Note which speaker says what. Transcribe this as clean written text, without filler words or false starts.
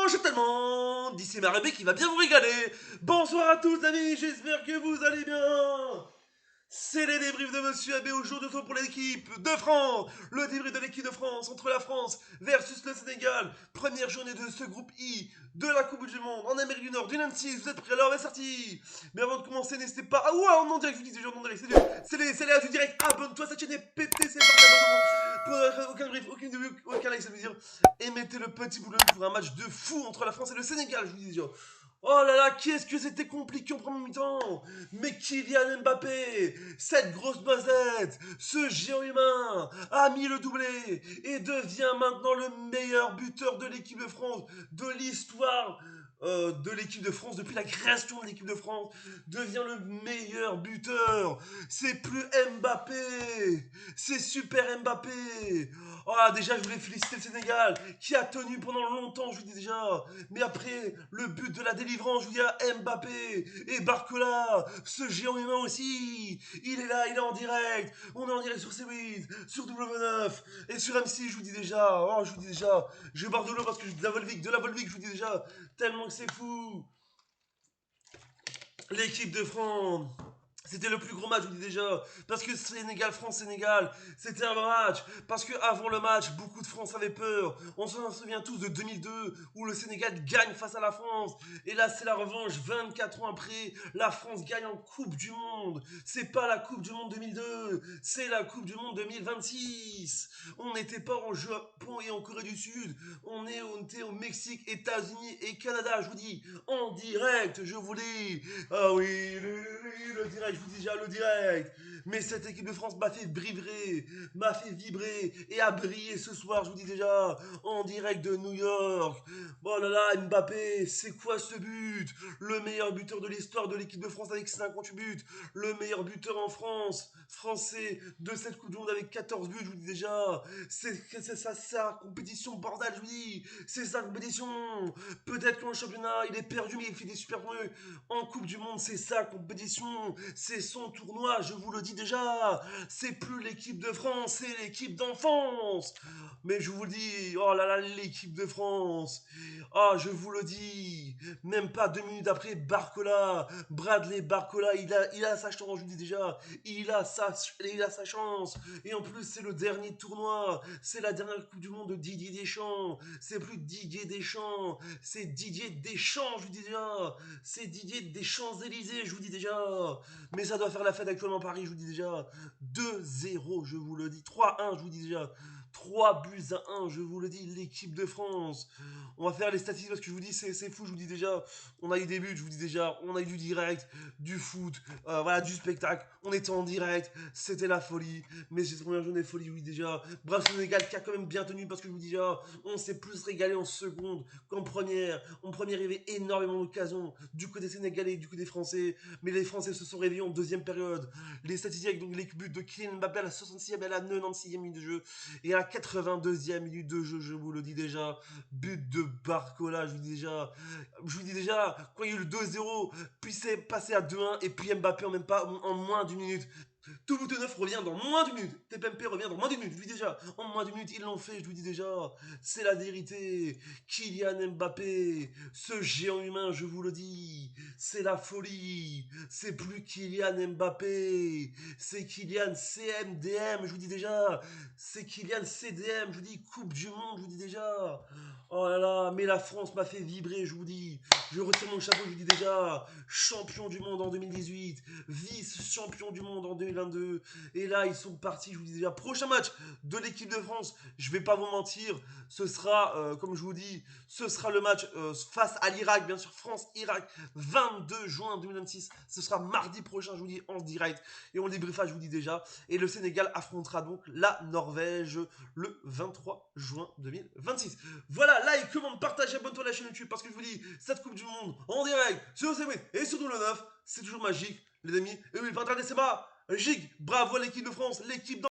Speaker 1: Bonjour tout le monde, d'ici Marabé qui va bien vous régaler. Bonsoir à tous amis, j'espère que vous allez bien. C'est les débriefs de Monsieur Abbé au jour de pour l'équipe de France. Le débrief de l'équipe de France entre la France versus le Sénégal. Première journée de ce groupe I de la Coupe du Monde en Amérique du Nord du 26. Vous êtes prêts alors, c'est parti. Mais avant de commencer, n'hésitez pas. Ah ouais, on en direct, je vous dis déjà en direct. C'est les du direct. Abonne-toi, cette chaîne est pétée, c'est parti. Pour aucun brief, aucun like, ça veut dire. Et mettez le petit boulot pour un match de fou entre la France et le Sénégal, je vous dis déjà. Oh là là, qu'est-ce que c'était compliqué en premier mi-temps. Mais Kylian Mbappé, cette grosse noisette, ce géant humain, a mis le doublé et devient maintenant le meilleur buteur de l'équipe de France, de l'histoire de l'équipe de France, depuis la création de l'équipe de France, devient le meilleur buteur. C'est plus Mbappé, c'est super Mbappé. Oh là, déjà, je voulais féliciter le Sénégal, qui a tenu pendant longtemps, je vous dis déjà. Mais après, le but de la délivrance, je vous dis à Mbappé et Barcola, ce géant humain aussi. Il est là, il est en direct. On est en direct sur C8, sur W9 et sur M6, je vous dis déjà. Oh, je vous dis déjà. Je barre de l'eau parce que de la Volvic, je vous dis déjà. Tellement que c'est fou. L'équipe de France. C'était le plus gros match, je vous dis déjà. Parce que Sénégal, c'était un match. Parce que avant le match, beaucoup de France avaient peur. On s'en souvient tous de 2002, où le Sénégal gagne face à la France. Et là, c'est la revanche. 24 ans après, la France gagne en Coupe du Monde. C'est pas la Coupe du Monde 2002, c'est la Coupe du Monde 2026. On n'était pas en Japon et en Corée du Sud. On était au Mexique, États-Unis et Canada, je vous dis. En direct, je vous dis. Ah oui, le direct, je vous dis déjà le direct. Mais cette équipe de France m'a fait vibrer et a brillé ce soir, je vous dis déjà, en direct de New York. Oh là là, Mbappé, c'est quoi ce but? Le meilleur buteur de l'histoire de l'équipe de France avec 58 buts. Le meilleur buteur en France, français, de cette Coupe du Monde avec 14 buts, je vous dis déjà. C'est ça, sa compétition, bordel, je vous dis. C'est sa compétition. Peut-être qu'en championnat, il est perdu, mais il fait des super mieux. En Coupe du Monde, c'est sa compétition, c'est son tournoi, je vous le dis déjà. C'est plus l'équipe de France, c'est l'équipe d'enfance. Mais je vous le dis, oh là là, l'équipe de France. Ah, je vous le dis, même pas 2 minutes après, Bradley Barcola, il a sa chance, je vous dis déjà. Il a sa chance. Et en plus, c'est le dernier tournoi, c'est la dernière Coupe du Monde de Didier Deschamps. C'est plus Didier Deschamps, c'est Didier Deschamps, je vous dis déjà. C'est Didier des Champs-Élysées, je vous dis déjà. Mais ça doit faire la fête actuellement à Paris, je vous dis déjà. 2-0, je vous le dis. 3-1, je vous dis déjà. 3 buts à 1, je vous le dis, l'équipe de France. On va faire les statistiques parce que je vous dis, c'est fou, je vous dis déjà. On a eu des buts, je vous dis déjà. On a eu du direct, du foot, voilà, du spectacle. On était en direct, c'était la folie. Mais cette première journée de folie, je vous dis déjà. Bref, Sénégal qui a quand même bien tenu parce que je vous dis déjà, on s'est plus régalé en seconde qu'en première. En première, il y avait énormément d'occasions du côté sénégalais et du côté français. Mais les Français se sont réveillés en deuxième période. Les statistiques, donc les buts de Kylian Mbappé à la 66e et à la 96e minute de jeu. Et à la 82e minute de jeu, je vous le dis déjà. But de Barcola, je vous dis déjà, quand il y a eu le 2-0, puis c'est passé à 2-1, et puis Mbappé en même pas, en moins d'une minute. Tout Neuf revient dans moins d'une minute. TPMP revient dans moins d'une minute. Je vous dis déjà, en moins d'une minute, ils l'ont fait. Je vous dis déjà, c'est la vérité. Kylian Mbappé, ce géant humain, je vous le dis, c'est la folie. C'est plus Kylian Mbappé, c'est Kylian CMDM. Je vous dis déjà, c'est Kylian CDM. Je vous dis Coupe du Monde. Je vous dis déjà. Oh là là, mais la France m'a fait vibrer. Je vous dis, je retire mon chapeau. Je vous dis déjà, champion du monde en 2018, vice-champion du monde en 2022. Et là, ils sont partis, je vous dis déjà, prochain match de l'équipe de France. Je vais pas vous mentir, ce sera, comme je vous dis, ce sera le match face à l'Irak, bien sûr, France-Irak, 22 juin 2026. Ce sera mardi prochain, je vous dis, en direct. Et on débriefera, je vous dis déjà. Et le Sénégal affrontera donc la Norvège le 23 juin 2026. Voilà, like, comment, partagez, abonne-toi à la chaîne YouTube parce que je vous dis, cette Coupe du Monde en direct sur C8 et sur le 9, c'est toujours magique, les amis. Et oui, pas c'est magique. Bravo à l'équipe de France, l'équipe